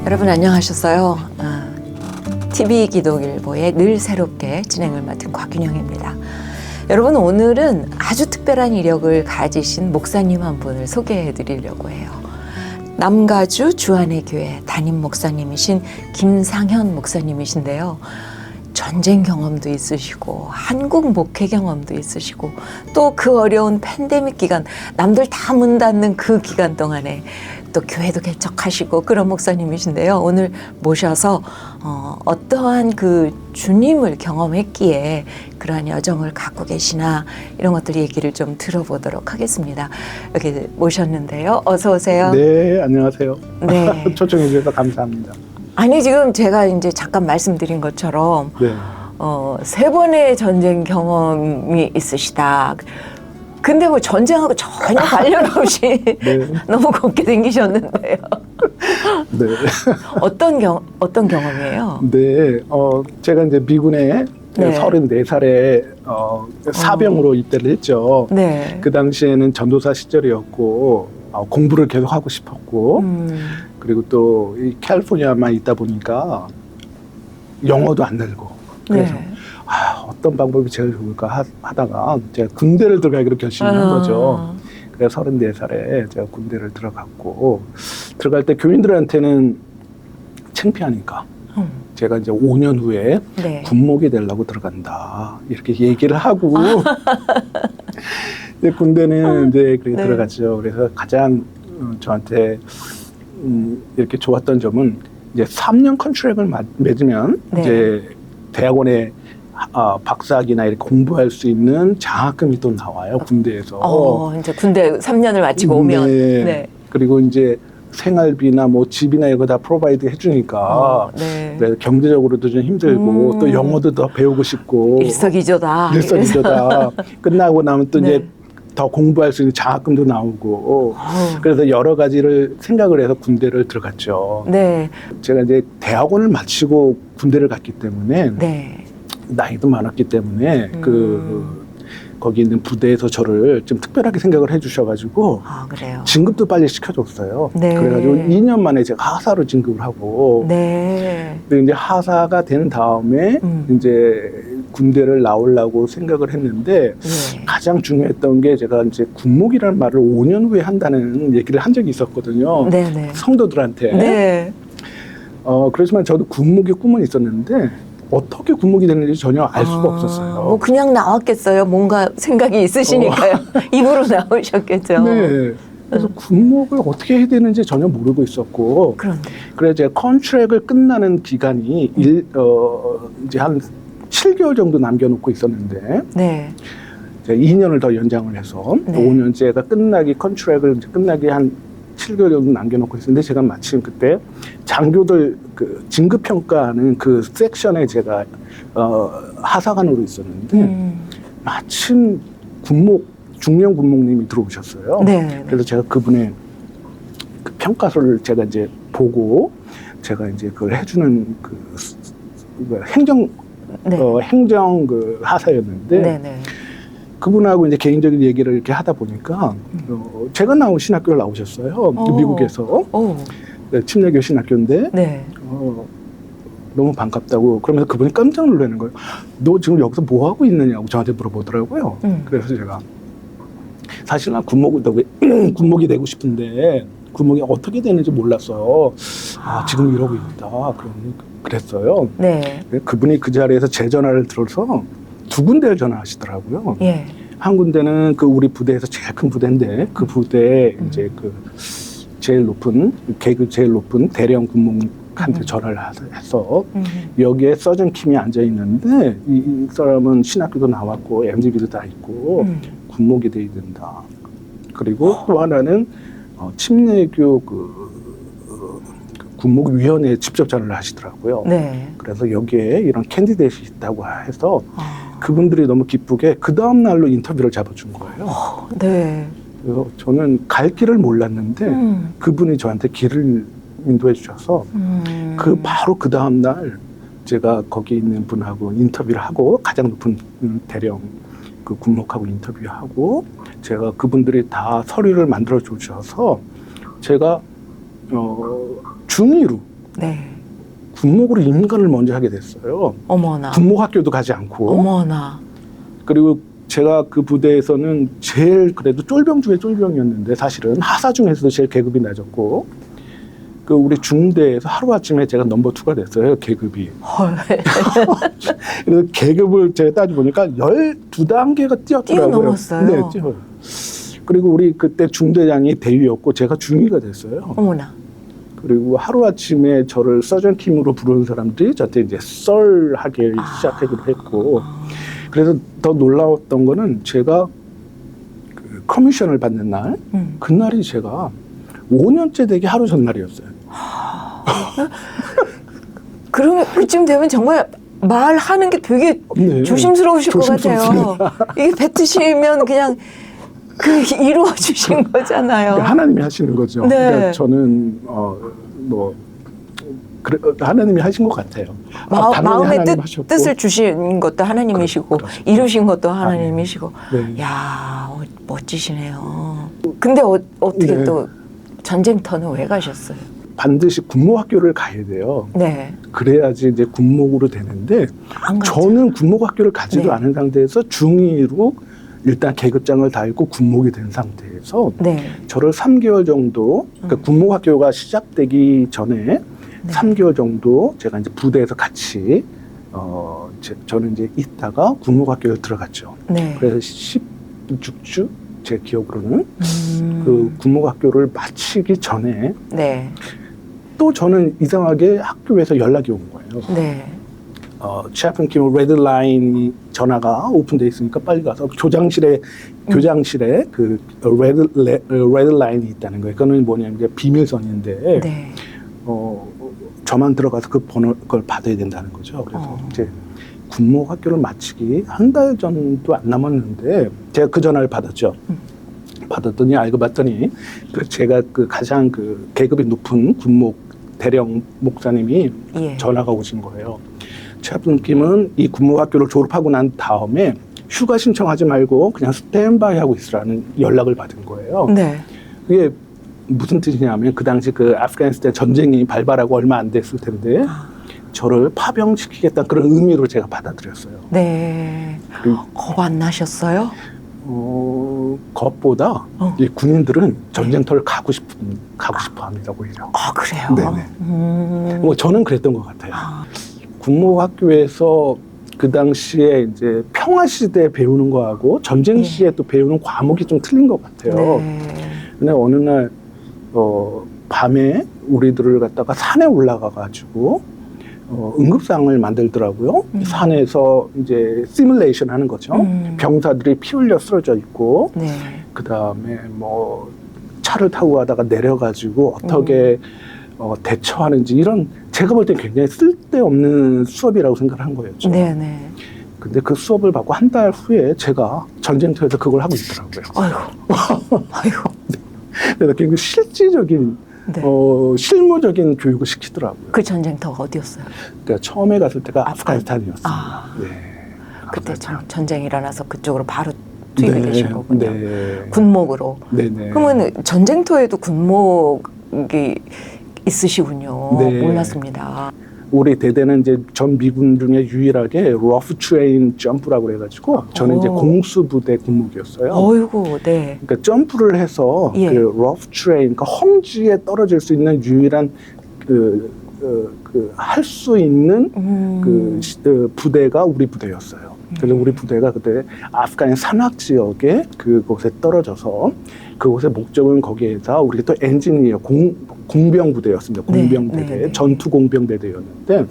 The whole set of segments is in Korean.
여러분 안녕하셨어요? TV 기독일보의 늘 새롭게 진행을 맡은 곽균영입니다. 여러분 오늘은 아주 특별한 이력을 가지신 목사님 한 분을 소개해 드리려고 해요. 남가주 주안의 교회 담임 목사님이신 김상현 목사님이신데요. 전쟁 경험도 있으시고 한국 목회 경험도 있으시고 또 그 어려운 팬데믹 기간 남들 다 문 닫는 그 기간 동안에 또 교회도 개척하시고 그런 목사님이신데요. 오늘 모셔서 어떠한 그 주님을 경험했기에 그러한 여정을 갖고 계시나 이런 것들 얘기를 좀 들어보도록 하겠습니다. 여기 모셨는데요. 어서 오세요. 네, 안녕하세요. 네. 초청해 주셔서 감사합니다. 아니 지금 제가 이제 잠깐 말씀드린 것처럼 네. 3번의 전쟁 경험이 있으시다. 근데 뭐 전쟁하고 전혀 관련 없이 네. 너무 곱게 생기셨는데요. 네. 어떤 경험이에요? 네. 제가 이제 미군에 네. 34살에 사병으로 입대를 했죠. 네. 그 당시에는 전도사 시절이었고 공부를 계속 하고 싶었고 그리고 또 이 캘리포니아만 있다 보니까 영어도 안 늘고 그래서 네. 어떤 방법이 제일 좋을까 하다가 제가 군대를 들어가기로 결심한 거죠. 그래서 34살에 제가 군대를 들어갔고 들어갈 때 교인들한테는 창피하니까 제가 이제 5년 후에 네. 군목이 되려고 들어간다 이렇게 얘기를 하고 이제 군대는 이제 그렇게 네. 들어갔죠. 그래서 가장 저한테 이렇게 좋았던 점은 이제 3년 컨트랙을 맺으면 네. 이제 대학원에 박사학위나 이렇게 공부할 수 있는 장학금이 또 나와요, 군대에서. 이제 군대 3년을 마치고 오면. 네. 네. 그리고 이제 생활비나 뭐 집이나 이거 다 프로바이드 해주니까. 네. 그래서 경제적으로도 좀 힘들고 또 영어도 더 배우고 싶고. 일석이조다. 일석이조다. 끝나고 나면 또 네. 이제 더 공부할 수 있는 장학금도 나오고. 그래서 여러 가지를 생각을 해서 군대를 들어갔죠. 네. 제가 이제 대학원을 마치고 군대를 갔기 때문에. 네. 나이도 많았기 때문에 거기 있는 부대에서 저를 좀 특별하게 생각을 해주셔가지고 그래요. 진급도 빨리 시켜줬어요. 네. 그래가지고 2년 만에 제가 하사로 진급을 하고 네. 근데 이제 하사가 된 다음에 이제 군대를 나오려고 생각을 했는데 네. 가장 중요했던 게 제가 이제 군목이라는 말을 5년 후에 한다는 얘기를 한 적이 있었거든요. 네네. 성도들한테. 네. 그렇지만 저도 군목의 꿈은 있었는데 어떻게 군목이 됐는지 전혀 알 수가 없었어요. 뭐 그냥 나왔겠어요. 뭔가 생각이 있으시니까요. 입으로 나오셨겠죠. 네. 그래서 군목을 어떻게 해야 되는지 전혀 모르고 있었고. 그런데. 그래서 제가 컨트랙을 끝나는 기간이 이제 한 7개월 정도 남겨놓고 있었는데. 네. 제가 2년을 더 연장을 해서 네. 5년째가 컨트랙을 끝나기 한 7개월 정도 남겨놓고 있었는데 제가 마침 그때 장교들 그 진급평가하는 그 섹션에 제가 하사관으로 있었는데 마침 중령 군목님이 들어오셨어요. 네. 그래서 제가 그분의 그 평가서를 제가 이제 보고 제가 이제 그걸 해주는 그 행정 네. 행정 그 하사였는데. 네네. 그분하고 이제 개인적인 얘기를 이렇게 하다 보니까 제가 나온 신학교를 나오셨어요. 미국에서. 침례교 신학교인데 네. 너무 반갑다고 그러면서 그분이 깜짝 놀라는 거예요. 너 지금 여기서 뭐 하고 있느냐고 저한테 물어보더라고요. 그래서 제가 사실 난 군목이 되고 싶은데 군목이 어떻게 되는지 몰랐어요. 지금 이러고 있다. 그랬어요. 네. 그분이 그 자리에서 제 전화를 들어서 2군데를 전화하시더라고요. 예. 한 군데는 그 우리 부대에서 제일 큰 부대인데 그 부대에 이제 그 계급 제일 높은 대령 군목한테 전화를 해서 여기에 서전 킴이 앉아 있는데 이 사람은 신학교도 나왔고 MGB도 다 있고 군목이 돼야 된다. 그리고 또 하나는 침례교 군목위원회에 직접 전화를 하시더라고요. 네. 그래서 여기에 이런 캔디데이트이 있다고 해서 그분들이 너무 기쁘게 그 다음 날로 인터뷰를 잡아준 거예요. 네. 그래서 저는 갈 길을 몰랐는데 그분이 저한테 길을 인도해 주셔서 바로 그 다음 날 제가 거기 있는 분하고 인터뷰를 하고 가장 높은 대령 그 군목하고 인터뷰하고 제가 그분들이 다 서류를 만들어 주셔서 제가 중위로 네. 군목으로 임관을 먼저 하게 됐어요. 어머나. 군목 학교도 가지 않고. 어머나. 그리고 제가 그 부대에서는 제일 그래도 쫄병 중에 쫄병이었는데 사실은 하사 중에서도 제일 계급이 낮았고 그 우리 중대에서 하루아침에 제가 넘버 2가 됐어요. 계급이. 헐. 그래서 계급을 제가 따져보니까 12단계가 뛰었더라고요. 뛰어넘었어요. 네, 뛰어요. 그리고 우리 그때 중대장이 대위였고 제가 중위가 됐어요. 어머나. 그리고 하루아침에 저를 서전팀으로 부르는 사람들이 저한테 이제 썰하게 시작하기도 했고 그래서 더 놀라웠던 거는 제가 그 커미션을 받는 날 그날이 제가 5년째 되기 하루 전날이었어요. 그러면 그쯤 되면 정말 말하는 게 되게 네. 조심스러우실 것 같아요. 조심스럽습니다. 이게 뱉으시면 그냥 그 이루어 주신 거잖아요. 그러니까 하나님이 하시는 거죠. 네. 그러니까 저는 그래, 하나님이 하신 것 같아요. 당연히 마음의 하나님 하셨고. 뜻을 주신 것도 하나님이시고 그렇죠. 이루신 것도 하나님이시고. 네. 야, 멋지시네요. 근데 어떻게 네. 또 전쟁터는 왜 가셨어요? 반드시 군목학교를 가야 돼요. 네. 그래야지 이제 군목으로 되는데 안 갔죠. 저는 군목학교를 가지도 네. 않은 상태에서 중위로 일단 계급장을 다 읽고 군목이 된 상태에서 네. 저를 3개월 정도 그러니까 군목학교가 시작되기 전에 3개월 정도 제가 이제 부대에서 같이 저는 이제 있다가 군목학교에 들어갔죠. 네. 그래서 16주 제 기억으로는 그 군목학교를 마치기 전에 네. 또 저는 이상하게 학교에서 연락이 온 거예요. 네. 최하평 팀 레드라인 전화가 오픈돼 있으니까 빨리 가서 교장실에 그 레드라인이 있다는 거예요. 그거는 뭐냐면 이제 비밀선인데 네. 저만 들어가서 그 그걸 받아야 된다는 거죠. 그래서 이제 군목 학교를 마치기 한 달 전도 안 남았는데 제가 그 전화를 받았죠. 받았더니 알고 봤더니 제가 그 가장 그 계급이 높은 군목 대령 목사님이 예. 전화가 오신 거예요. 최하평님은 이 군목 학교를 졸업하고 난 다음에 휴가 신청하지 말고 그냥 스탠바이 하고 있으라는 연락을 받은 거예요. 네. 그게 무슨 뜻이냐면 그 당시 그 아프가니스탄 전쟁이 발발하고 얼마 안 됐을 텐데 저를 파병시키겠다는 그런 의미로 제가 받아들였어요. 네. 겁 안 나셨어요? 것보다 이 군인들은 전쟁터를 가고 싶어 합니다, 오히려. 아, 그래요? 네네. 뭐 저는 그랬던 것 같아요. 군목학교에서 그 당시에 이제 평화 시대 배우는 거하고 전쟁 시에 또 배우는 과목이 좀 틀린 것 같아요. 네. 근데 어느 날 밤에 우리들을 갖다가 산에 올라가가지고 응급상을 만들더라고요. 산에서 이제 시뮬레이션 하는 거죠. 병사들이 피 흘려 쓰러져 있고, 네. 그 다음에 뭐 차를 타고 가다가 내려가지고 어떻게 대처하는지 이런 제가 볼 땐 굉장히 쓸데없는 수업이라고 생각을 한 거였죠. 네네. 근데 그 수업을 받고 한 달 후에 제가 전쟁터에서 그걸 하고 있더라고요. 아이고. 아이고. 그래서 굉장히 실질적인 네. 실무적인 교육을 시키더라고요. 그 전쟁터가 어디였어요? 그러니까 처음에 갔을 때가 아프가니스탄이었습니다. 네. 그때 전쟁이 일어나서 그쪽으로 바로 투입이 되신 거군요. 네. 군목으로. 네네. 그러면 전쟁터에도 군목이 있으시군요. 네. 몰랐습니다. 우리 대대는 이제 전 미군 중에 유일하게 러프 트레인 점프라고 그래가지고 저는 이제 공수부대 군목이었어요. 어이구, 네. 그러니까 점프를 해서 예. 그 러프 트레인, 그러니까 험지에 떨어질 수 있는 유일한 할 수 있는 부대가 우리 부대였어요. 그래서 우리 부대가 그때 아프간 산악 지역에 그곳에 떨어져서 그곳의 목적은 거기에서 우리가 또 엔지니어 공병 부대였습니다. 공병 네, 부대, 네, 네. 전투 공병 대대였는데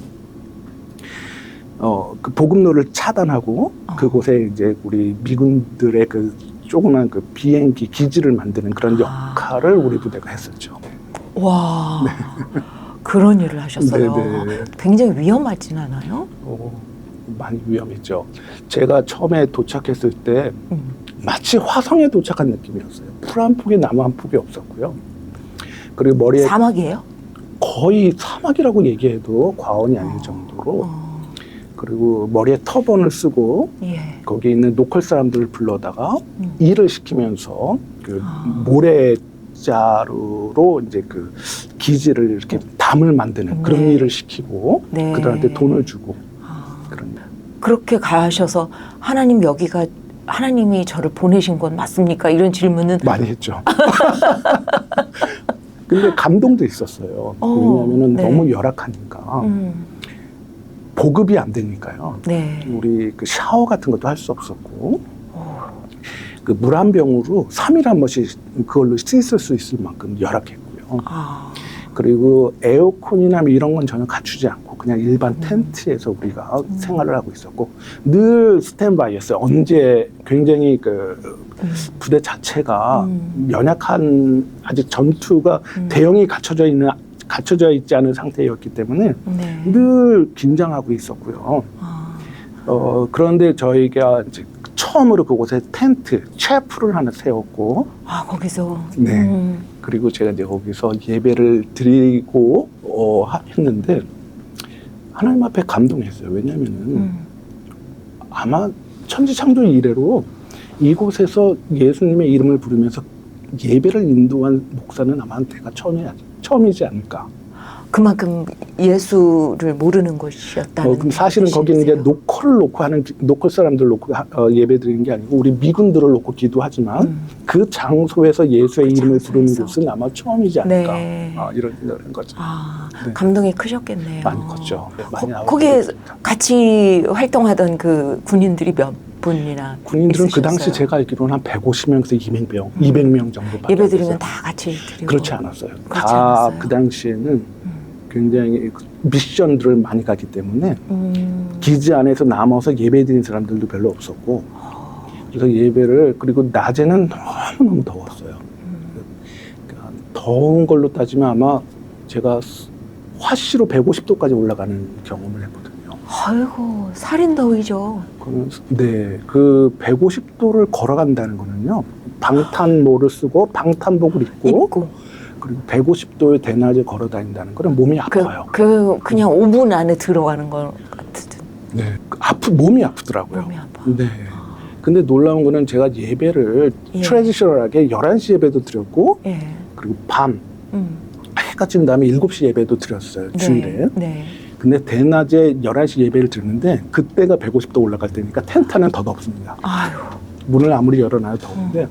그 보급로를 차단하고 그곳에 이제 우리 미군들의 그 조그만 그 비행기 기지를 만드는 그런 역할을 우리 부대가 했었죠. 와, 그런 일을 하셨어요. 네네. 굉장히 위험하진 않아요? 많이 위험했죠. 제가 처음에 도착했을 때 마치 화성에 도착한 느낌이었어요. 풀 한 폭이 나무 한 폭이 없었고요. 그리고 머리에 사막이에요? 거의 사막이라고 얘기해도 과언이 아닐 정도로 그리고 머리에 터번을 쓰고 예. 거기 있는 로컬 사람들을 불러다가 일을 시키면서 그 모래자루로 이제 그 기지를 이렇게 담을 만드는 그런 네. 일을 시키고 네. 그들한테 돈을 주고 아, 그런. 그렇게 가셔서 하나님 여기가 하나님이 저를 보내신 건 맞습니까? 이런 질문은 많이 했죠. 근데 감동도 있었어요. 왜냐하면 네. 너무 열악하니까 보급이 안 되니까요. 네. 우리 그 샤워 같은 것도 할 수 없었고 그 물 한 병으로 3일 한 번씩 그걸로 씻을 수 있을 만큼 열악했고요. 아, 그리고 에어컨이나 뭐 이런 건 전혀 갖추지 않고 그냥 일반 텐트에서 우리가 생활을 하고 있었고 늘 스탠바이였어요. 언제 굉장히 그 부대 자체가 연약한 아직 전투가 대형이 갖춰져 있지 않은 상태였기 때문에 네. 늘 긴장하고 있었고요. 아, 그런데 저희가 이제 처음으로 그곳에 텐트, 체프를 하나 세웠고, 아 거기서 네. 그리고 제가 이제 거기서 예배를 드리고 했는데 하나님 앞에 감동했어요. 왜냐면은 아마 천지창조 이래로 이곳에서 예수님의 이름을 부르면서 예배를 인도한 목사는 아마 내가 처음이지 않을까. 그만큼 예수를 모르는 곳이었다는. 그럼 사실은 거기는 이제 뜻이세요? 노컬 사람들 놓고 예배 드리는 게 아니고 우리 미군들을 놓고 기도하지만 그 장소에서 예수의 그 이름을 부르는 장소에서. 곳은 아마 처음이지 않을까. 네. 이런 생각을 한 거죠. 아, 네. 감동이 크셨겠네요. 많이 컸죠. 네, 많이 거기에 나오고 같이 활동하던 그 군인들이 몇 분이나 군인들은 그 당시 있으셨어요? 제가 알기로는 한 150명에서 200명 정도 밖에 예배 안 드리면 됐어요. 다 같이 드리고. 그렇지 않았어요. 그렇지 다 않았어요. 그 당시에는 굉장히 미션들을 많이 가기 때문에 기지 안에서 남아서 예배 드리는 사람들도 별로 없었고 그래서 예배를 그리고 낮에는 너무너무 더웠어요. 그러니까 더운 걸로 따지면 아마 제가 화씨로 150도까지 올라가는 경험을 했거든요. 아이고 살인더위죠. 네, 그 150도를 걸어간다는 거는요. 방탄모를 쓰고 방탄복을 입고 그리고 150도의 대낮에 걸어 다닌다는 거는 몸이 아파요. 그냥 5분 안에 들어가는 것 같은. 네, 몸이 아프더라고요. 몸이 아파. 네. 근데 놀라운 거는 제가 예배를 예. 트레디셔널하게 11시 예배도 드렸고 예. 그리고 밤 해가 진 다음에 7시 예배도 드렸어요. 주일에. 네. 근데 대낮에 11시 예배를 드렸는데 그때가 150도 올라갈 때니까 텐트 안은 더 덥습니다. 아유. 문을 아무리 열어놔도 더운데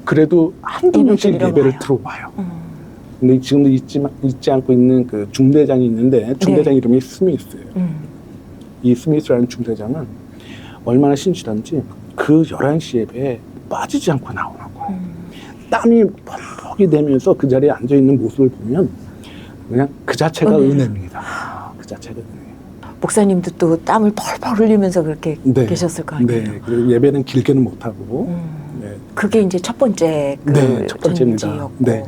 그래도 한두 명씩 예배를 예배를 와요. 들어와요. 근데 지금도 잊지 않고 있는 그 중대장이 있는데 중대장 네. 이름이 스미스예요. 이 스미스라는 중대장은 얼마나 신실한지 그 11시 예배에 빠지지 않고 나오는 거예요. 땀이 펄펄이 되면서 그 자리에 앉아있는 모습을 보면 그냥 그 자체가 은혜입니다. 그 자체가 은혜. 목사님도 또 땀을 펄펄 흘리면서 그렇게 네. 계셨을 거 아니에요. 네. 그리고 예배는 길게는 못하고 네. 그게 이제 첫 번째 네, 첫 번째입니다. 전지였고 네,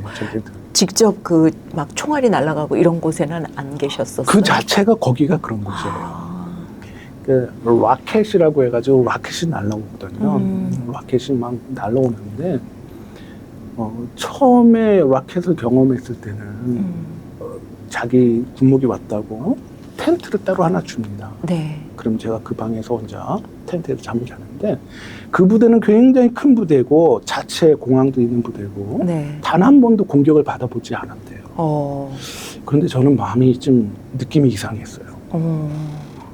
직접 그 막 총알이 날아가고 이런 곳에는 안 계셨었어요. 그 자체가 거기가 그런 곳이에요. 그 라켓이라고 해가지고 라켓이 날라오거든요. 라켓이 막 날라오는데 처음에 라켓을 경험했을 때는 자기 군목이 왔다고 텐트를 따로 하나 줍니다. 네. 그럼 제가 그 방에서 혼자 텐트에서 잠을 자는데 그 부대는 굉장히 큰 부대고 자체 공항도 있는 부대고 네. 단 한 번도 공격을 받아보지 않았대요. 그런데 저는 마음이 좀 느낌이 이상했어요.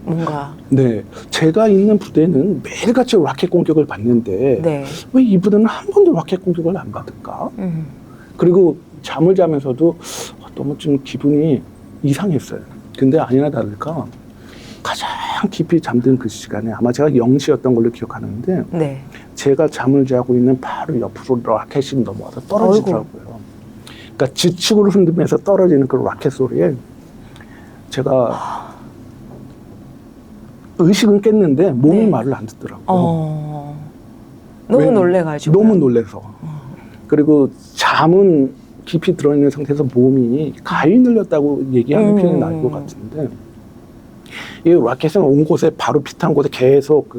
뭔가. 네, 제가 있는 부대는 매일같이 라켓 공격을 받는데 네. 왜 이 부대는 한 번도 라켓 공격을 안 받을까? 그리고 잠을 자면서도 너무 좀 기분이 이상했어요. 근데 아니나 다를까 가장 깊이 잠든 그 시간에 아마 제가 0시였던 걸로 기억하는데 네. 제가 잠을 자고 있는 바로 옆으로 라켓이 넘어와서 떨어지더라고요. 그러니까 지축을 흔들면서 떨어지는 그 라켓 소리에 제가 의식은 깼는데 몸이 네. 말을 안 듣더라고요. 너무 놀래가지고. 너무 놀래서. 그리고 잠은 깊이 들어있는 상태에서 몸이 가위 눌렸다고 얘기하는 표현이 나을 것 같은데 이 라켓은 온 곳에 바로 비탄 곳에 계속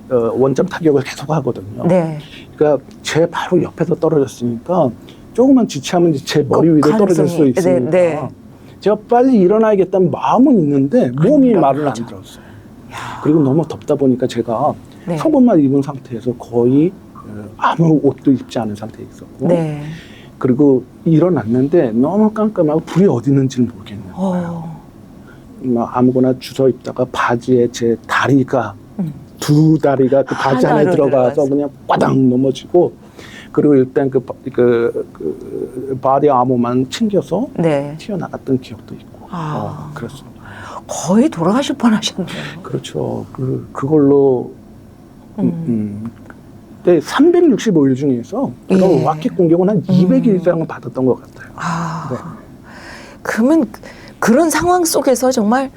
원점 타격을 계속 하거든요. 네. 그러니까 제 바로 옆에서 떨어졌으니까 조금만 지체하면 제 머리 위로 떨어질 수 있으니까 네. 제가 빨리 일어나야겠다는 마음은 있는데 몸이 말을 안 들었어요. 그리고 너무 덥다 보니까 제가 네. 속옷만 입은 상태에서 거의 아무 옷도 입지 않은 상태에 있었고 네. 그리고 일어났는데 너무 깜깜하고 불이 어디 있는지는 모르겠는 거예요. 막 아무거나 주워 입다가 바지에 제 다리가 두 다리가 그 바지 안에 하나로 들어가서 들어가서. 그냥 꽈당 넘어지고 그리고 일단 그 바디 아머만 챙겨서 네. 튀어나갔던 기억도 있고 그렇습니다. 거의 돌아가실 뻔하셨네요. 그렇죠. 그걸로 그때 365일 중에서 그런 예. 와켓 공격은 한 200일 이상은 받았던 것 같아요. 네. 그러면 그런 상황 속에서 정말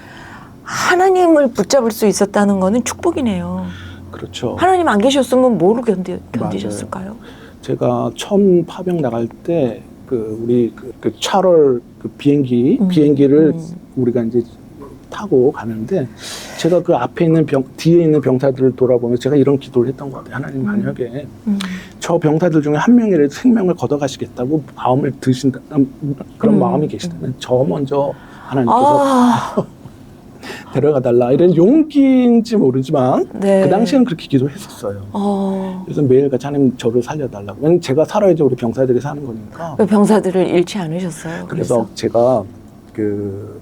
하나님을 붙잡을 수 있었다는 거는 축복이네요. 그렇죠. 하나님 안 계셨으면 뭐로 견디셨을까요? 제가 처음 파병 나갈 때 우리 그 차럴 비행기를 우리가 이제 타고 가는데 제가 그 앞에 있는 뒤에 있는 병사들을 돌아보면서 제가 이런 기도를 했던 것 같아요. 하나님 만약에 저 병사들 중에 한 명이라도 생명을 걷어가시겠다고 마음을 드신다 그런 마음이 계시다면 저 먼저 하나님께서 데려가 달라 이런 용기인지 모르지만 네. 그 당시에는 그렇게 기도했었어요. 그래서 매일같이 하나님 저를 살려달라고. 왜냐면 제가 살아야지 우리 병사들이 사는 거니까. 왜 병사들을 잃지 않으셨어요? 그래서 제가 그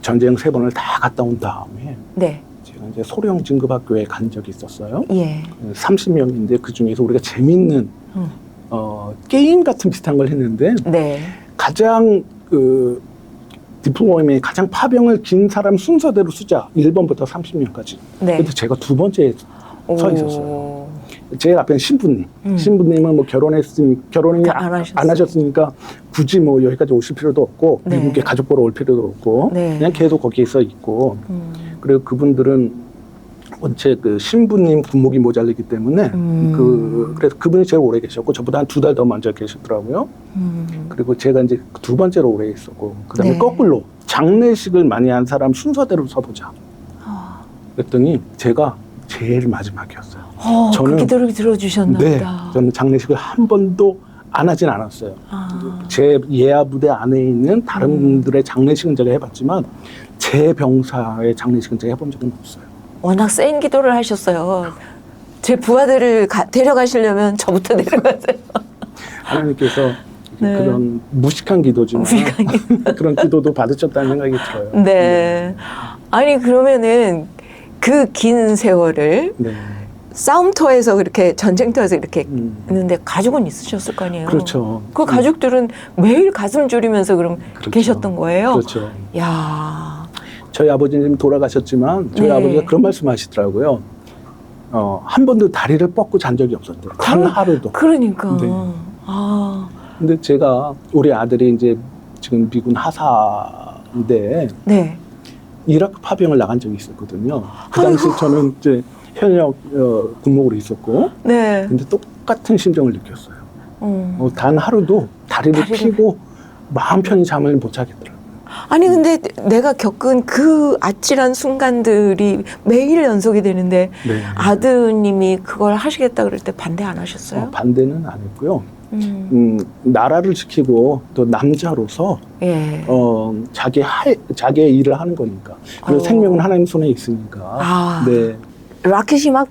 전쟁 3번을 다 갔다 온 다음에 네. 제가 이제 소령 진급학교에 간 적이 있었어요. 예. 30명인데 그 중에서 우리가 재밌는 게임 같은 비슷한 걸 했는데 네. 가장 디플로마의 가장 파병을 긴 사람 순서대로 숫자 1번부터 30명까지. 네. 근데 제가 2번째에 서 있었어요. 오. 제일 앞에는 신부님. 신부님은 뭐 결혼을 안 하셨으니까 굳이 뭐 여기까지 오실 필요도 없고 네. 미국에 가족 보러 올 필요도 없고 네. 그냥 계속 거기에서 있고 그리고 그분들은 원체 그 신부님 군목이 모자르기 때문에 그래서 그분이 제일 오래 계셨고 저보다 한 2달 더 먼저 계셨더라고요. 그리고 제가 이제 2번째로 오래 있었고 그다음에 네. 거꾸로 장례식을 많이 한 사람 순서대로 서보자. 그랬더니 제가 제일 마지막이었어요. 그 기도를 들어주셨나 네, 보다. 저는 장례식을 한 번도 안 하진 않았어요. 제 예하 부대 안에 있는 다른 분들의 장례식은 제가 해봤지만 제 병사의 장례식은 제가 해본 적은 없어요. 워낙 센 기도를 하셨어요. 제 부하들을 데려가시려면 저부터 데려가세요. 하나님께서 네. 그런 무식한 기도지만 그런 기도도 받으셨다는 생각이 들어요. 네. 아니 그러면은 그 긴 세월을 네. 싸움터에서 그렇게 전쟁터에서 이렇게 있는데 가족은 있으셨을 거 아니에요. 그렇죠. 그 가족들은 매일 가슴 졸이면서 그럼 그렇죠. 계셨던 거예요. 그렇죠. 야. 저희 아버지님 돌아가셨지만 저희 네. 아버지가 그런 말씀하시더라고요. 한 번도 다리를 뻗고 잔 적이 없었대요. 단 하루도. 그러니까. 네. 아. 근데 제가 우리 아들이 이제 지금 미군 하사인데 네. 이라크 파병을 나간 적이 있었거든요. 그 당시 저는 이제 현역 군목으로 있었고, 네. 근데 똑같은 심정을 느꼈어요. 단 하루도 다리를 피고 마음 편히 잠을 못 자겠더라고요. 아니 근데 내가 겪은 그 아찔한 순간들이 매일 연속이 되는데 네. 아드님이 그걸 하시겠다 그럴 때 반대 안 하셨어요? 반대는 안 했고요. 나라를 지키고 또 남자로서 예. 자기의 일을 하는 거니까. 그리고 생명은 하나님 손에 있으니까. 네. 라켓이 막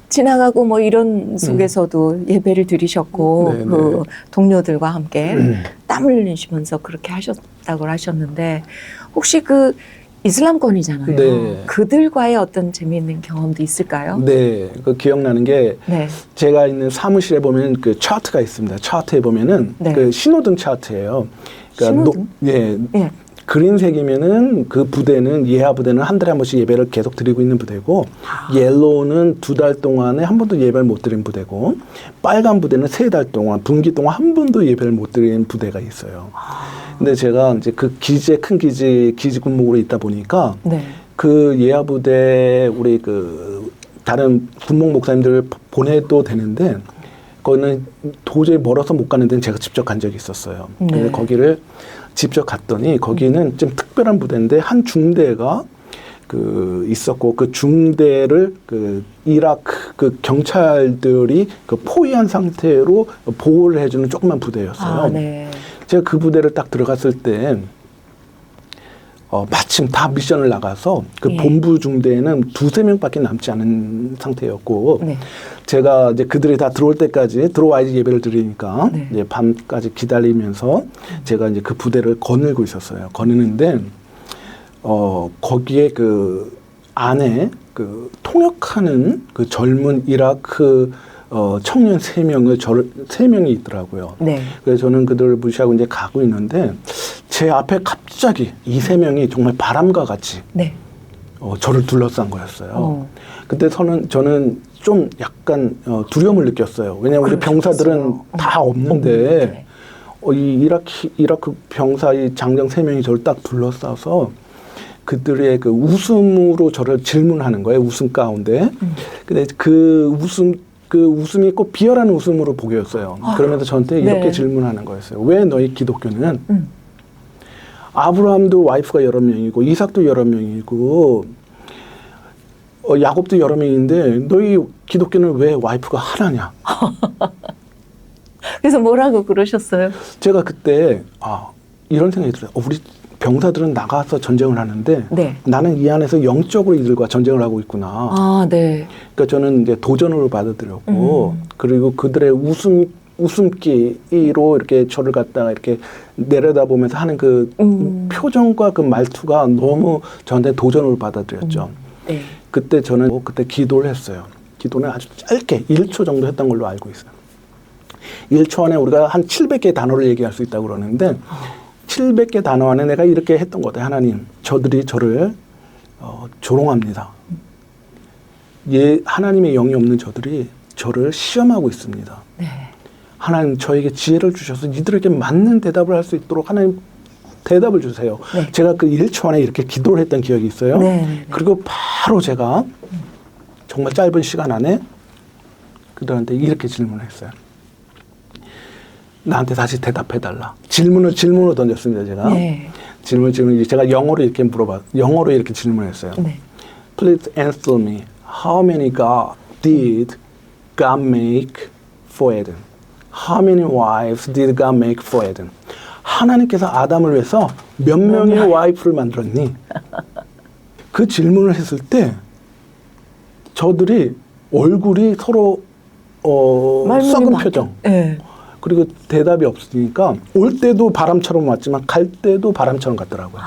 지나가고 뭐 이런 속에서도 예배를 드리셨고 네, 그 네. 동료들과 함께 땀을 흘리시면서 그렇게 하셨다고 하셨는데 혹시 그 이슬람권이잖아요. 네. 그들과의 어떤 재미있는 경험도 있을까요? 네, 그 기억나는 게 네. 제가 있는 사무실에 보면 그 차트가 있습니다. 차트에 보면은 네. 그 신호등 차트예요. 신호등? 예. 예. 그린색이면은 그 부대는 예하 부대는 한 달에 한 번씩 예배를 계속 드리고 있는 부대고 옐로우는 2달 동안에 한 번도 예배를 못 드린 부대고 빨간 부대는 3달 동안 분기 동안 한 번도 예배를 못 드린 부대가 있어요. 근데 제가 이제 그 기지에 큰 기지 군목으로 있다 보니까 네. 그 예하 부대 우리 그 다른 군목 목사님들 보내도 되는데 거기는 도저히 멀어서 못 가는 데는 제가 직접 간 적이 있었어요. 네. 근데 거기를 직접 갔더니 거기는 좀 특별한 부대인데 한 중대가 그 있었고 그 중대를 그 이라크 그 경찰들이 그 포위한 상태로 보호를 해주는 조그만 부대였어요. 네. 제가 그 부대를 딱 들어갔을 때 마침 다 미션을 나가서 그 예. 본부 중대에는 2-3명밖에 남지 않은 상태였고 네. 제가 이제 그들이 다 들어올 때까지 들어와야지 예배를 드리니까 네. 이제 밤까지 기다리면서 제가 이제 그 부대를 거닐고 있었어요. 거니는데 거기에 그 안에 그 통역하는 그 젊은 이라크 청년 3명이 있더라고요. 네. 그래서 저는 그들을 무시하고 이제 가고 있는데 제 앞에 갑자기 이 3명이 정말 바람과 같이 네. 저를 둘러싼 거였어요. 그때 저는 좀 약간 두려움을 느꼈어요. 왜냐하면 우리 병사들은 다 없는데 이 이라크 병사 이 장정 3명이 저를 딱 둘러싸서 그들의 그 웃음으로 저를 질문하는 거예요. 웃음 가운데. 근데 그 웃음이 꼭 비열한 웃음으로 보였어요. 그러면서 저한테 이렇게 네. 질문하는 거였어요. 왜 너희 기독교는 아브라함도 와이프가 여러 명이고 이삭도 여러 명이고 야곱도 여러 명인데 너희 기독교는 왜 와이프가 하나냐? 그래서 뭐라고 그러셨어요? 제가 그때 이런 생각이 들어요. 우리 병사들은 나가서 전쟁을 하는데 네. 나는 이 안에서 영적으로 이들과 전쟁을 하고 있구나. 아, 네. 그러니까 저는 이제 도전으로 받아들였고 그리고 그들의 웃음기로 이렇게 저를 갖다가 이렇게 내려다보면서 하는 그 표정과 그 말투가 너무 저한테 도전으로 받아들였죠. 네. 그때 저는 그때 기도를 했어요. 기도는 아주 짧게 1초 정도 했던 걸로 알고 있어요. 1초 안에 우리가 한 700개의 단어를 얘기할 수 있다고 그러는데 700개 단어 안에 내가 이렇게 했던 것 같아요. 하나님, 저들이 저를 조롱합니다. 하나님의 영이 없는 저들이 저를 시험하고 있습니다. 네. 하나님, 저에게 지혜를 주셔서 이들에게 맞는 대답을 할 수 있도록 하나님 대답을 주세요. 네. 제가 그 1초 안에 이렇게 기도를 했던 기억이 있어요. 네. 그리고 바로 제가 정말 짧은 시간 안에 그들한테 이렇게 질문을 했어요. 나한테 다시 대답해달라. 질문으로 던졌습니다, 제가. 네. 질문, 제가 영어로 이렇게 질문했어요. 네. Please answer me. How many God did God make for Adam? How many wives did God make for Adam? 하나님께서 아담을 위해서 몇 명의 와이프를 만들었니? 그 질문을 했을 때 저들이 얼굴이 서로 썩은 표정. 네. 그리고 대답이 없으니까 올 때도 바람처럼 왔지만 갈 때도 바람처럼 갔더라고요.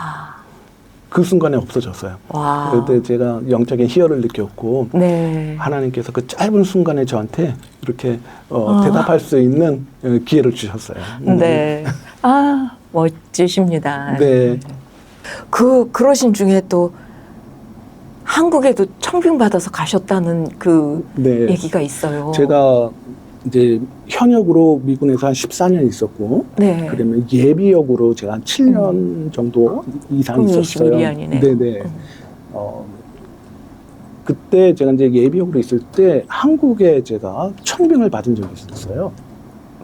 그 순간에 없어졌어요. 와. 그때 제가 영적인 희열을 느꼈고 네. 하나님께서 그 짧은 순간에 저한테 이렇게 대답할 수 있는 기회를 주셨어요. 네. 아, 멋지십니다. 네. 그러신 중에 또 한국에도 청빙받아서 가셨다는 그 네. 얘기가 있어요. 제가 이제 현역으로 미군에서 한 14년 있었고, 네. 그러면 예비역으로 제가 한 7년 정도 이상 있었어요. 21년이네요. 네네. 그때 제가 이제 예비역으로 있을 때 한국에 제가 청빙을 받은 적이 있었어요.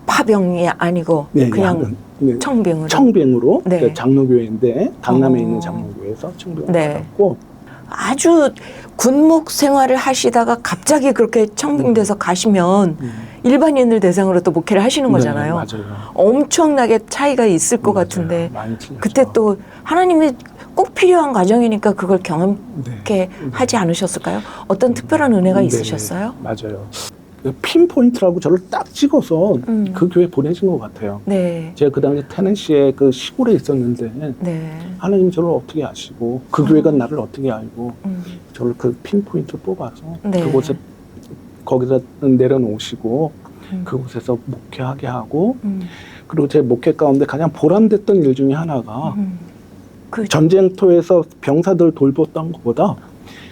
파병이 아니고 네, 그냥 네. 청빙으로. 청빙으로 네. 그러니까 장로교회인데 강남에 있는 장로교회에서 청빙을 네. 받았고, 아주 군목 생활을 하시다가 갑자기 그렇게 청빙돼서 가시면 일반인들 대상으로 또 목회를 하시는 거잖아요. 네, 맞아요. 엄청나게 차이가 있을 것 맞아요. 같은데 많이 틀렸죠. 그때 또 하나님이 꼭 필요한 과정이니까 그걸 경험케 네. 하지 않으셨을까요? 어떤 특별한 은혜가 네, 있으셨어요? 맞아요. 핀포인트라고 저를 딱 찍어서 그 교회 보내신 것 같아요. 네. 제가 그 당시 테네시에 그 시골에 있었는데 네. 하나님 저를 어떻게 아시고 그 교회가 나를 어떻게 알고 저를 그 핀포인트 뽑아서 네. 거기서 내려놓으시고 그곳에서 목회하게 하고 그리고 제 목회 가운데 가장 보람됐던 일 중에 하나가 그 전쟁터에서 병사들 돌봤던 것보다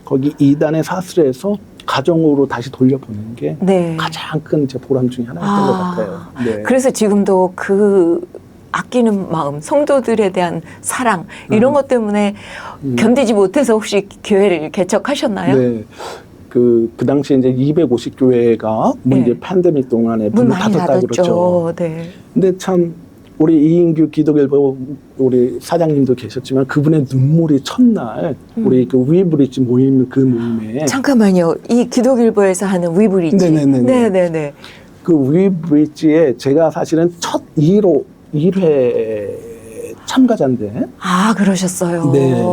거기 이단의 사슬에서 가정으로 다시 돌려보는 게 네. 가장 큰 제 보람 중에 하나였던 것 같아요. 네. 그래서 지금도 그 아끼는 마음, 성도들에 대한 사랑 이런 것 때문에 견디지 못해서 혹시 교회를 개척하셨나요? 네. 그 당시에 이제 250교회가 네. 이제 팬데믹 동안에 문 문을 많이 닫았다고 그랬죠. 닫았죠. 네. 근데 참 우리 이인규 기독일보 우리 사장님도 계셨지만 그분의 눈물이 첫날 우리 그 위브리지 모임 그 모임에 잠깐만요. 이 기독일보에서 하는 위브리지. 네네네네. 네네네. 그 위브리지에 제가 사실은 첫 1회 참가자인데. 아, 그러셨어요. 네.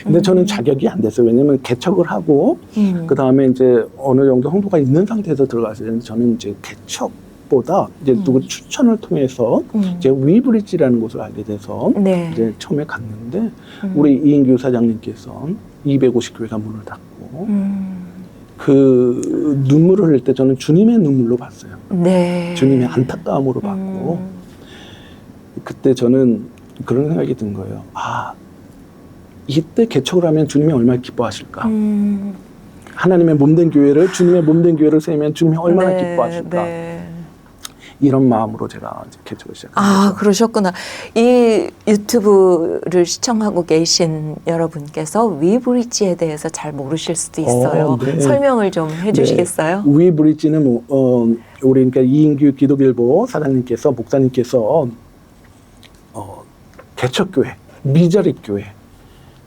근데 저는 자격이 안 됐어요. 왜냐면 개척을 하고 그 다음에 이제 어느 정도 홍보가 있는 상태에서 들어갔어요. 저는 이제 개척보다 이제 누구 추천을 통해서 이제 위브리지라는 곳을 알게 돼서 네. 이제 처음에 갔는데 우리 이인규 사장님께서 250교회가 문을 닫고 그 눈물을 흘릴 때 저는 주님의 눈물로 봤어요. 네. 주님의 안타까움으로 봤고 그때 저는 그런 생각이 든 거예요. 아, 이때 개척을 하면 주님이 얼마나 기뻐하실까. 하나님의 몸된 교회를, 주님의 몸된 교회를 세우면 주님이 얼마나 네, 기뻐하실까. 네. 이런 마음으로 제가 이제 개척을 시작한 아, 거죠. 그러셨구나. 이 유튜브를 시청하고 계신 여러분께서 위브리지에 대해서 잘 모르실 수도 있어요. 네. 설명을 좀 해주시겠어요? 네. 위브리지는 우리 그러니까 이인규 기독일보 사장님께서 목사님께서 개척교회, 미자립교회,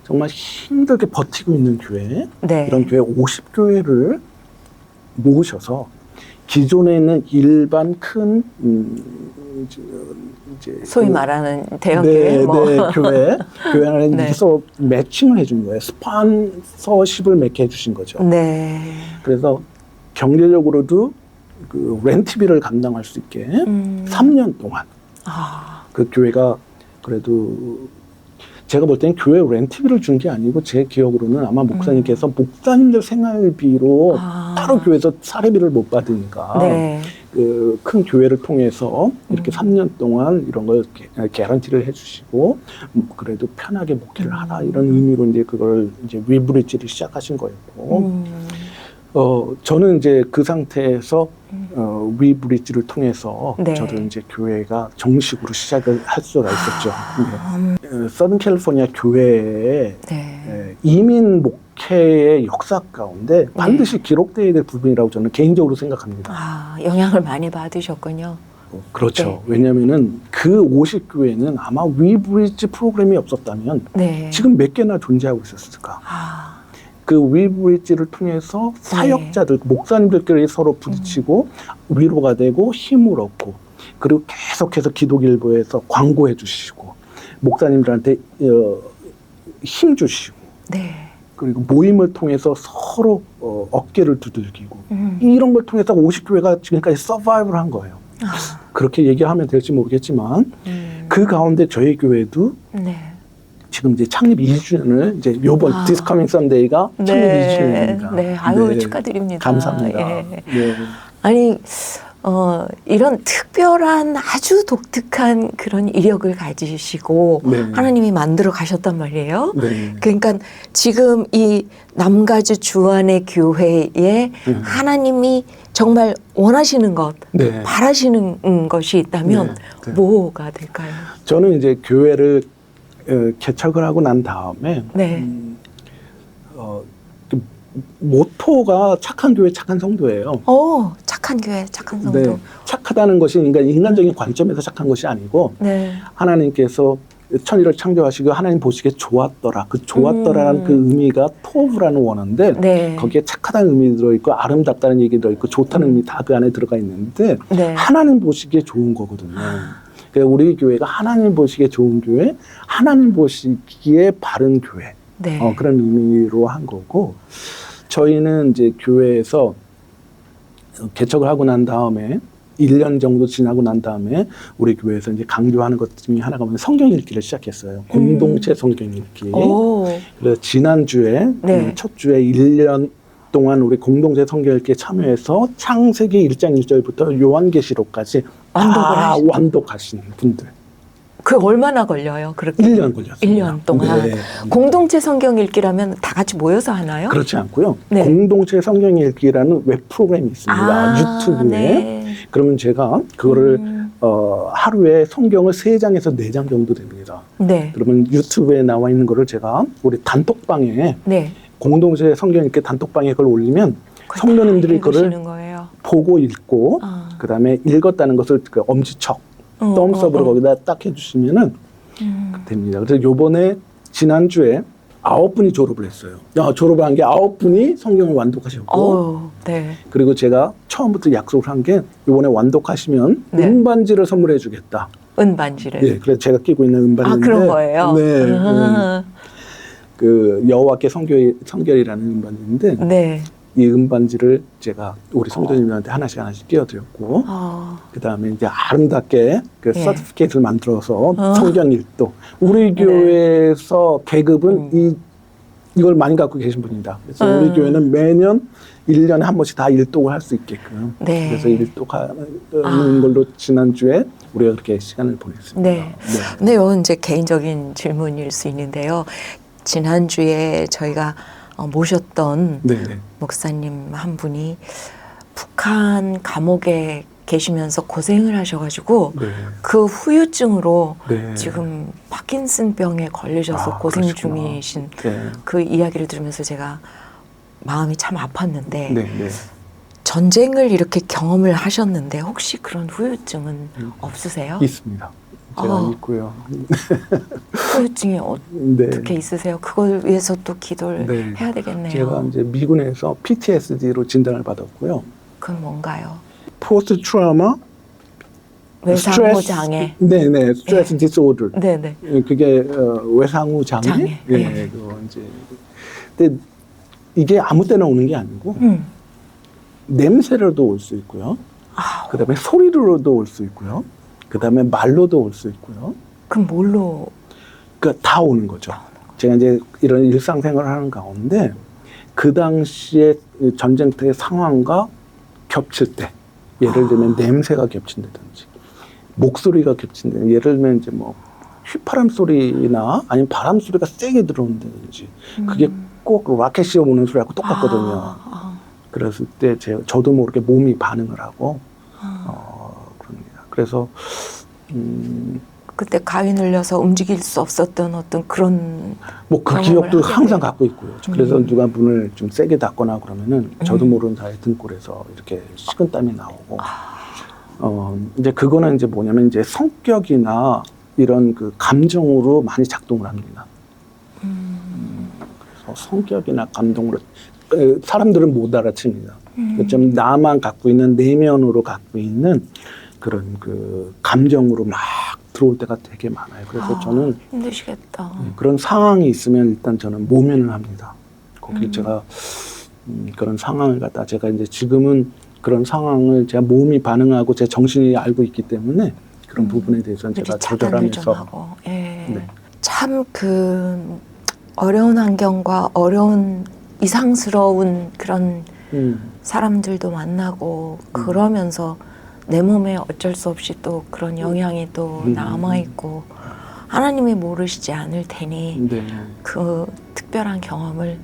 정말 힘들게 버티고 있는 교회, 네. 이런 교회 50교회를 모으셔서 기존에 있는 일반 큰 이제 소위 말하는 대형 네, 교회 뭐. 네, 교회 안에 네. 해서 매칭을 해준 거예요. 스폰서십을 맺게 해주신 거죠. 네. 그래서 경제적으로도 그 렌트비를 감당할 수 있게 3년 동안 아, 그 교회가 그래도 제가 볼 때는 교회 렌트비를 준 게 아니고 제 기억으로는 아마 목사님께서 목사님들 생활비로 따로 교회에서 사례비를 못 받으니까 네. 그 큰 교회를 통해서 이렇게 3년 동안 이런 걸 개런티를 해주시고 그래도 편하게 목회를 하라 이런 의미로 이제 그걸 이제 위브리지를 시작하신 거였고 저는 이제 그 상태에서 위브리지를 통해서 네. 저도 이제 교회가 정식으로 시작을 할 수가 있었죠. 네. 서든 캘리포니아 교회에 네. 이민 목회의 역사 가운데 반드시 기록되어야 될 부분이라고 저는 개인적으로 생각합니다. 아, 영향을 많이 받으셨군요. 그렇죠. 네. 왜냐하면은 그 50교회는 아마 위브리지 프로그램이 없었다면 네. 지금 몇 개나 존재하고 있었을까. 아, 그 위브리지를 통해서 사역자들, 목사님들끼리 서로 부딪히고 위로가 되고 힘을 얻고 그리고 계속해서 기독일보에서 광고해 주시고 목사님들한테 힘 주시고 네. 그리고 모임을 통해서 서로 어깨를 두들기고 이런 걸 통해서 50교회가 지금까지 서바이브를 한 거예요. 아, 그렇게 얘기하면 될지 모르겠지만 그 가운데 저희 교회도 네. 지금 이제 창립 2주년을 이제 요번 This Coming Sunday가 창립 2주년입니다. 네, 아유 축하드립니다. 감사합니다. 예. 네. 아니 이런 특별한 아주 독특한 그런 이력을 가지시고 네. 하나님이 만들어 가셨단 말이에요. 네. 그러니까 지금 이 남가주 주안의 교회에 하나님이 정말 원하시는 것, 네. 바라시는 것이 있다면 네. 뭐가 될까요? 저는 이제 교회를 개척을 하고 난 다음에 네. 그 모토가 착한 교회 착한 성도예요. 착한 교회, 착한 성도. 네. 착하다는 것이 그러니까 인간적인 관점에서 착한 것이 아니고 네. 하나님께서 천지를 창조하시고 하나님 보시기에 좋았더라. 그 좋았더라라는 그 의미가 토브라는 원어인데 네. 거기에 착하다는 의미 들어있고 아름답다는 얘기 들어있고 좋다는 의미 다 그 안에 들어가 있는데 네. 하나님 보시기에 좋은 거거든요. 그러니까 우리 교회가 하나님 보시기에 좋은 교회, 하나님 보시기에 바른 교회 네. 그런 의미로 한 거고 저희는 이제 교회에서 개척을 하고 난 다음에 1년 정도 지나고 난 다음에 우리 교회에서 이제 강조하는 것 중에 하나가 뭐냐면 성경 읽기를 시작했어요. 공동체 성경 읽기. 그래서 지난주에 네. 첫 주에 1년 동안 우리 공동체 성경 읽기에 참여해서 창세기 1장 1절부터 요한계시록까지 다 완독하신 분들. 그 얼마나 걸려요? 그렇게 1년 걸렸어요. 1년 동안. 네. 공동체 성경 읽기라면 다 같이 모여서 하나요? 그렇지 않고요. 네. 공동체 성경 읽기라는 웹 프로그램이 있습니다. 유튜브에. 네. 그러면 제가 그거를 하루에 성경을 3장에서 4장 정도 됩니다. 네. 그러면 유튜브에 나와 있는 거를 제가 우리 단톡방에 네. 공동체 성경 읽기 단톡방에 그걸 올리면 성도님들이 그걸 거예요. 보고 읽고 그다음에 읽었다는 것을 그 엄지척 덤스업으로 거기다 딱 해주시면은 됩니다. 그래서 요번에 지난주에 9분이 졸업을 했어요. 졸업한 게 9분이 성경을 완독하셨고 네. 그리고 제가 처음부터 약속을 한 게 요번에 완독하시면 네. 은반지를 선물해 주겠다. 은반지를. 예, 그래서 제가 끼고 있는 은반지인데. 그런 거예요? 네. 아. 그 여호와께 성결이라는 은반지인데 네. 이 은반지를 제가 우리 성도님들한테 하나씩 끼워드렸고 그다음에 이제 아름답게 그 예. 서티피케이트를 만들어서 성경 1도 우리 교회에서 계급은 이걸 많이 갖고 계신 분입니다. 그래서 우리 교회는 매년 1년에 한 번씩 다 일독을 할 수 있게끔 네. 그래서 일독하는 걸로 지난주에 우리가 그렇게 시간을 보냈습니다. 네. 근데 이건 이제 개인적인 질문일 수 있는데요. 지난주에 저희가 모셨던 네네. 목사님 한 분이 북한 감옥에 계시면서 고생을 하셔가지고 네. 그 후유증으로 네. 지금 파킨슨 병에 걸리셔서 고생 그러시구나. 중이신 네. 그 이야기를 들으면서 제가 마음이 참 아팠는데 네. 네. 전쟁을 이렇게 경험을 하셨는데 혹시 그런 후유증은 없으세요? 있습니다. 제가 있고요. 후유증이 네. 어떻게 있으세요? 그걸 위해서 또 기도를 네. 해야 되겠네요. 제가 이제 미군에서 PTSD로 진단을 받았고요. 그건 뭔가요? 포스트 트라우마 외상후 장애. 네네. 스트레스 디스오더. 네네. 그게 외상후 장애. 장애. 예. 예. 그거 이제. 근데 이게 아무 때나 오는 게 아니고 냄새로도 올 수 있고요. 그다음에 소리로도 올 수 있고요. 그다음에 말로도 올 수 있고요. 그럼 뭘로? 그러니까 다 오는 거죠. 제가 이제 이런 일상생활을 하는 가운데 그 당시에 전쟁터의 상황과 겹칠 때, 예를 들면 냄새가 겹친다든지, 목소리가 겹친다든지, 예를 들면 이제 뭐 휘파람 소리나 아니면 바람 소리가 세게 들어온다든지, 그게 꼭 라켓이 오는 소리하고 똑같거든요. 그랬을 때 저도 모르게 몸이 반응을 하고 그럽니다. 그래서 그때 가위 눌려서 움직일 수 없었던 어떤 그런 뭐 그 기억도 항상 갖고 있고요. 그래서 누가 문을 좀 세게 닫거나 그러면은 저도 모르는 사이에 등골에서 이렇게 식은땀이 나오고 이제 그거는 이제 뭐냐면 이제 성격이나 이런 그 감정으로 많이 작동을 합니다. 그래서 성격이나 감동으로 사람들은 못 알아챕니다. 좀 나만 갖고 있는 내면으로 갖고 있는 그런 그 감정으로 막 들어올 때가 되게 많아요. 그래서 저는 힘드시겠다. 그런 상황이 있으면 일단 저는 모면을 합니다. 거기 제가 그런 상황을 갖다 제가 이제 지금은 그런 상황을 제가 몸이 반응하고 제 정신이 알고 있기 때문에 그런 부분에 대해서는 제가 조절하면서 예. 네. 참 그 어려운 환경과 어려운 이상스러운 그런 사람들도 만나고 그러면서 내 몸에 어쩔 수 없이 또 그런 영향이 또 남아있고 하나님이 모르시지 않을 테니 네. 그 특별한 경험을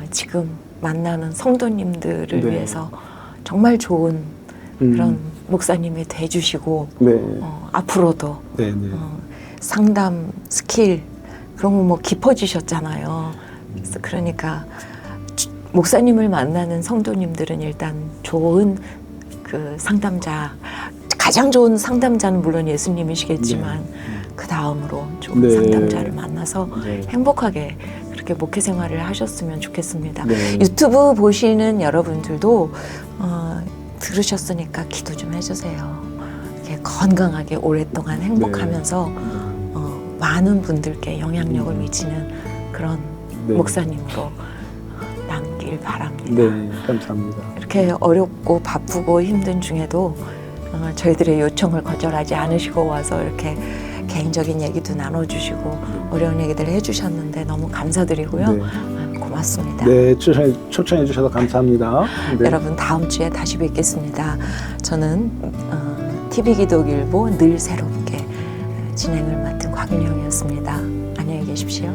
지금 만나는 성도님들을 네. 위해서 정말 좋은 그런 목사님이 돼주시고 네. 앞으로도 네. 네. 상담 스킬 그런 거 뭐 깊어지셨잖아요. 그래서 그러니까 목사님을 만나는 성도님들은 일단 좋은 그 상담자, 가장 좋은 상담자는 물론 예수님이시겠지만 그 다음으로 좋은 네. 상담자를 만나서 네. 행복하게 그렇게 목회 생활을 하셨으면 좋겠습니다. 네. 유튜브 보시는 여러분들도 들으셨으니까 기도 좀 해주세요. 이렇게 건강하게 오랫동안 행복하면서 많은 분들께 영향력을 미치는 그런 네. 목사님으로 남길 바랍니다. 네, 감사합니다. 이렇게 어렵고 바쁘고 힘든 중에도 저희들의 요청을 거절하지 않으시고 와서 이렇게 개인적인 얘기도 나눠주시고 어려운 얘기들을 해주셨는데 너무 감사드리고요. 네. 고맙습니다. 네, 초청해 주셔서 감사합니다. 네. 여러분 다음 주에 다시 뵙겠습니다. 저는 TV 기독일보 늘 새롭게 진행을 맡은 곽윤영이었습니다. 안녕히 계십시오.